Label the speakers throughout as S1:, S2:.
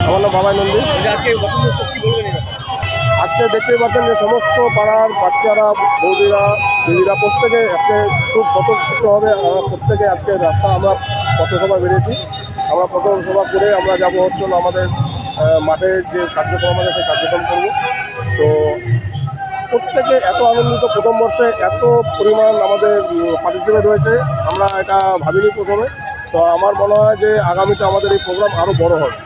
S1: আমার নাম বাবাই নন্দী। আজকে দেখতেই পাচ্ছেন যে সমস্ত পাড়ার বাচ্চারা, বৌদিরা, দিদিরা প্রত্যেকে আজকে খুব স্বতঃস্ফূর্তভাবে আমরা প্রত্যেকে আজকে রাস্তা আমরা পথসভা বেরিয়েছি। আমরা পথসভা করে আমরা যাবো হচ্ছে আমাদের মাঠে যে কার্যক্রম আছে সেই কার্যক্রম করব। তো প্রত্যেকে এত আনন্দিত, প্রথম বর্ষে এত পরিমাণ আমাদের পার্টিসিপেট হয়েছে, আমরা এটা ভাবিনি প্রথমে। তো আমার মনে হয় যে আগামীতে আমাদের এই প্রোগ্রাম আরও বড় হবে।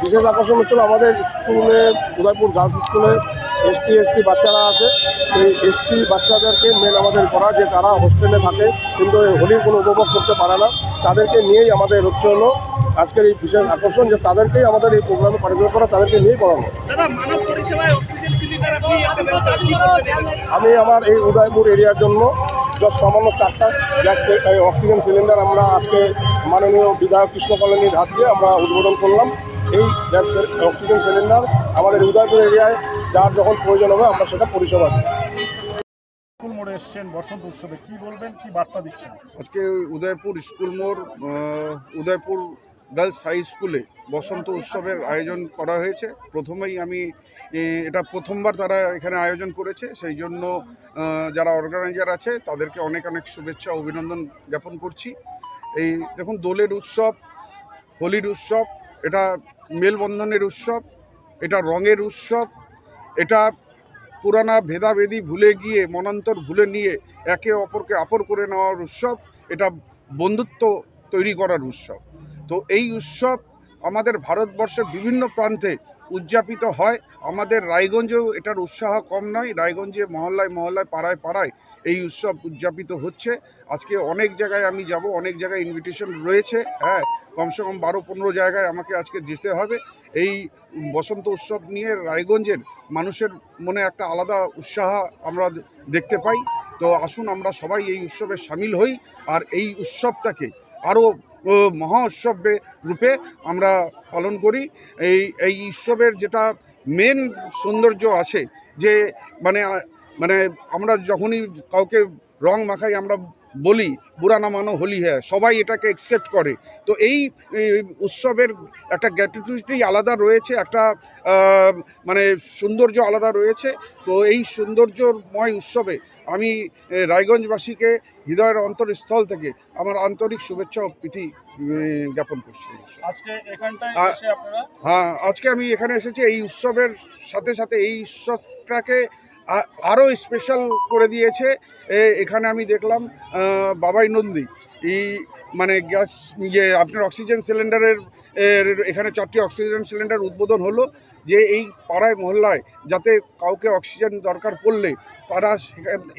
S1: বিশেষ আকর্ষণ হচ্ছিল আমাদের স্কুলে, উদয়পুর গার্লস স্কুলে এসটি বাচ্চারা আছে। সেই এসটি বাচ্চাদেরকে মেন আমাদের করা, যে তারা হোস্টেলে থাকে কিন্তু হোলির কোনো উপভোগ করতে পারে না, তাদেরকে নিয়েই আমাদের হচ্ছে হলো আজকের এই বিশেষ আকর্ষণ, যে তাদেরকেই আমাদের এই প্রোগ্রামে পার্টিসিপেট করা, তাদেরকে নিয়েই করানো। আমি আমার এই উদয়পুর এরিয়ার জন্য জাস্ট সামান্য 4টা গ্যাস অক্সিজেন সিলিন্ডার আমরা আজকে মাননীয় বিধায়ক কৃষ্ণ কলোনির হাত দিয়ে আমরা উদ্বোধন করলাম। এই গ্যাস অক্সিজেন সিলিন্ডার আমাদের উদয়পুর এরিয়ায় যার যখন প্রয়োজন হবে আমরা সেটা পরিষেবা দিই।
S2: স্কুল মোড়ে এসছেন বসন্ত উৎসবে, কি বলবেন, কি বার্তা দিচ্ছেন?
S3: আজকে উদয়পুর স্কুল মোড় উদয়পুর গার্লস হাই স্কুলে বসন্ত উৎসবের আয়োজন করা হয়েছে। প্রথমেই আমি এটা প্রথমবার তারা এখানে আয়োজন করেছে, সেই জন্য যারা অর্গানাইজার আছে তাদেরকে অনেক অনেক শুভেচ্ছা অভিনন্দন জ্ঞাপন করছি। এই দেখুন, দোলের উৎসব, হোলির উৎসব, এটা মেলবন্ধনের উৎসব, এটা রঙের উৎসব, এটা পুরানা ভেদাভেদি ভুলে গিয়ে, মনান্তর ভুলে নিয়ে একে অপরকে আপন করে নেওয়ার উৎসব, এটা বন্ধুত্ব তৈরি করার উৎসব। তো এই উৎসব আমাদের ভারতবর্ষের বিভিন্ন প্রান্তে উদযাপিত হয়। আমাদের রায়গঞ্জেও এটার উৎসাহ কম নয়। রায়গঞ্জে মহল্লায় মহল্লায়, পাড়ায় পাড়ায় এই উৎসব উদযাপিত হচ্ছে। আজকে অনেক জায়গায় আমি যাব, অনেক জায়গায় ইনভিটেশন রয়েছে। হ্যাঁ, কমসে কম 12-15 জায়গায় আমাকে আজকে যেতে হবে। এই বসন্ত উৎসব নিয়ে রায়গঞ্জের মানুষের মনে একটা আলাদা উৎসাহ আমরা দেখতে পাই। তো আসুন আমরা সবাই এই উৎসবে সামিল হই, আর এই উৎসবটাকে আরও মহা উৎসবে রূপে আমরা পালন করি। এই উৎসবের যেটা মেন সৌন্দর্য আছে, যে মানে মানে আমরা যখনই কাউকে রং মাখাই আমরা বলি বুরা না মানো হোলি হ্যাঁ, সবাই এটাকে অ্যাকসেপ্ট করে। তো এই উৎসবের একটা গ্র্যাটিটিউডই আলাদা রয়েছে, একটা মানে সৌন্দর্য আলাদা রয়েছে। তো এই সৌন্দর্যময় উৎসবে আমি রায়গঞ্জবাসীকে হৃদয়ের অন্তরস্থল থেকে আমার আন্তরিক শুভেচ্ছা ও প্রীতি জ্ঞাপন করছি।
S2: আজকে এখানটায় এসে আপনারা?
S3: হ্যাঁ, আজকে আমি এখানে এসেছি এই উৎসবের সাথে সাথে এই উৎসবটাকে আরও স্পেশাল করে দিয়েছে। এখানে আমি দেখলাম বাবাই নন্দী এই মানে গ্যাস আপনার অক্সিজেন সিলিন্ডারের এখানে 4টি অক্সিজেন সিলিন্ডার উদ্বোধন হলো, যে এই পাড়ায় মহল্লায় যাতে কাউকে অক্সিজেন দরকার পড়লে তারা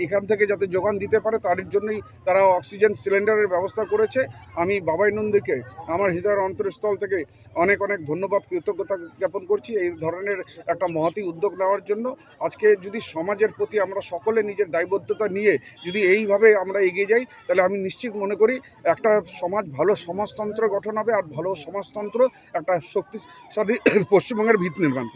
S3: এখান থেকে যাতে যোগান দিতে পারে, তার জন্যই তারা অক্সিজেন সিলিন্ডারের ব্যবস্থা করেছে। আমি বাবাই নন্দীকে আমার হৃদয়ের অন্তরস্থল থেকে অনেক অনেক ধন্যবাদ, কৃতজ্ঞতা জ্ঞাপন করছি এই ধরনের একটা মহতী উদ্যোগ নেওয়ার জন্য। আজকে যদি সমাজের প্রতি আমরা সকলে নিজের দায়বদ্ধতা নিয়ে যদি এইভাবে আমরা এগিয়ে যাই, তাহলে আমি নিশ্চিত মনে করি একটা সমাজ, ভালো সমাজতন্ত্র গঠন হবে, আর ভালো সমাজতন্ত্র একটা শক্তিশালী পশ্চিমবঙ্গের ভিত নেবে।